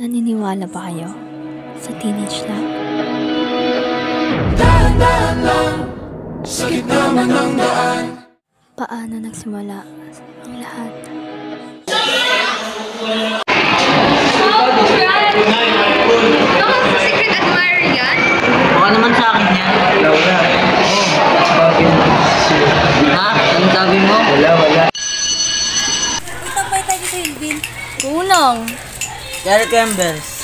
Naniniwala ba kayo sa teenage love? Dahan-dahan lang, sa gitna man ng daan. Paano nagsimula ang lahat? Secret admirer yan? Baka naman sa akin yan. Wala. Ha? Anong sabi mo? Wala. Itampay tayo sa Hilbin. Kulang. Jerry Campbells.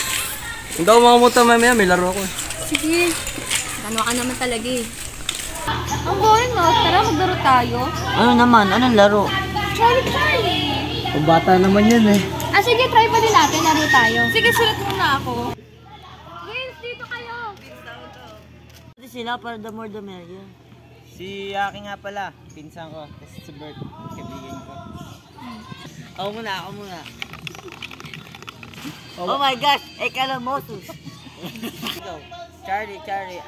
Hindi ako makamuta mamaya, may laro ako. Sige. Ano ka naman talaga eh. Ang boring no? Tara maglaro tayo. Ano naman? Anong laro? Charlie. Ang bata naman yan eh. Ah sige, try pa din natin. Laro tayo. Sige, sulat muna ako. Vince, dito kayo. Ito sila para the more the merrier. Si Aki nga pala, pinsan ko. Kasi si Bert, kaibigan ko. Ako muna. Oh my gosh! Ekalamosus! Go. Charlie,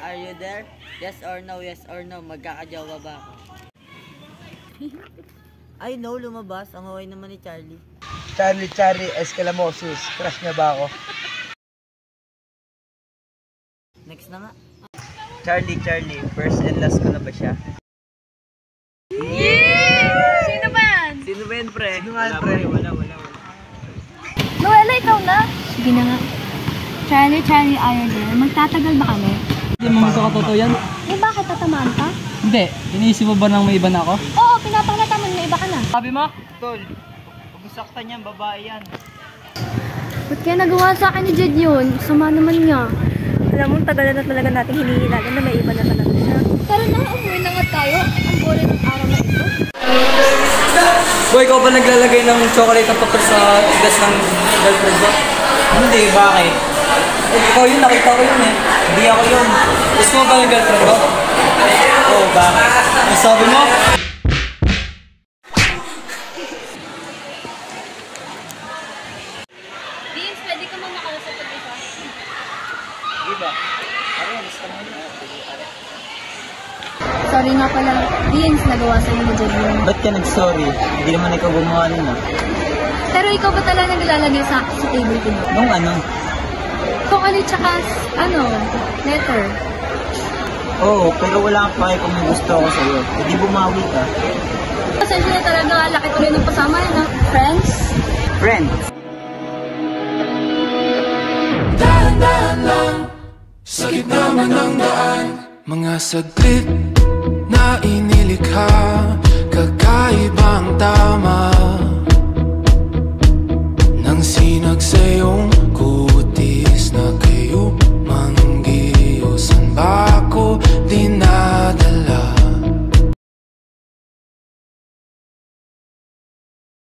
are you there? Yes or no? Magkakajawa ba ako? Ay no, lumabas. Ang huway naman ni Charlie. Charlie, Escalamosus. Crush niya ba ako? Next na nga. Charlie, first and last ko na ba siya? Sino ba yan? Sino ba yan, pre? Wala. Noella, ikaw na. Sige na nga. Charlie, are you there? Magtatagal ba kami? Hindi mo magkakatotoo yan? Eh, bakit tatamaan ka? Hindi. Iniisip mo ba nang may iba na ako? Oo, pinapanglata mo na iba ka na. Sabi mo? Tol, pag saktan yan, babae yan. Ba't kaya nagawa sa akin ni Jed yun? Sama naman nga. Alam mo, tagal na talaga natin hinihilagan na may iba na talaga siya. Tara na, umuwi na nga tayo. Ang boring ng araw na ito. Boy, ikaw ba naglalagay ng chocolate at papel sa tigas ng girlfriend ko? Hindi, bakit? Eh, ikaw yun, nakita ko yun eh. Hindi ako yun. Gusto mo ba yung girlfriend ko? Oo, bakit? Ang sabi mo? Vince, pwede ka mong makausap pag isa? Diba? Gusto mo na. Sorry nga pala. Vince, nagawa sa'yo ni Jed yun. Ba't ka nag-sorry? Hindi naman ikaw gumawa nun ah. Pero ikaw ba talaga naglalagay sa table ko? Nung ano? Kung ano tsaka, letter. Oo, pero wala kang pake kung may gusto ako sa'yo. Hindi bumawi ka. Pasensya na talaga, laki tuloy ng pasama yan, ha? Friends? Friends. Dahan-dahan lang, sa gitna man ng daan. Mga saglit na inilikha, kakaibang tama ng sinag sa iyong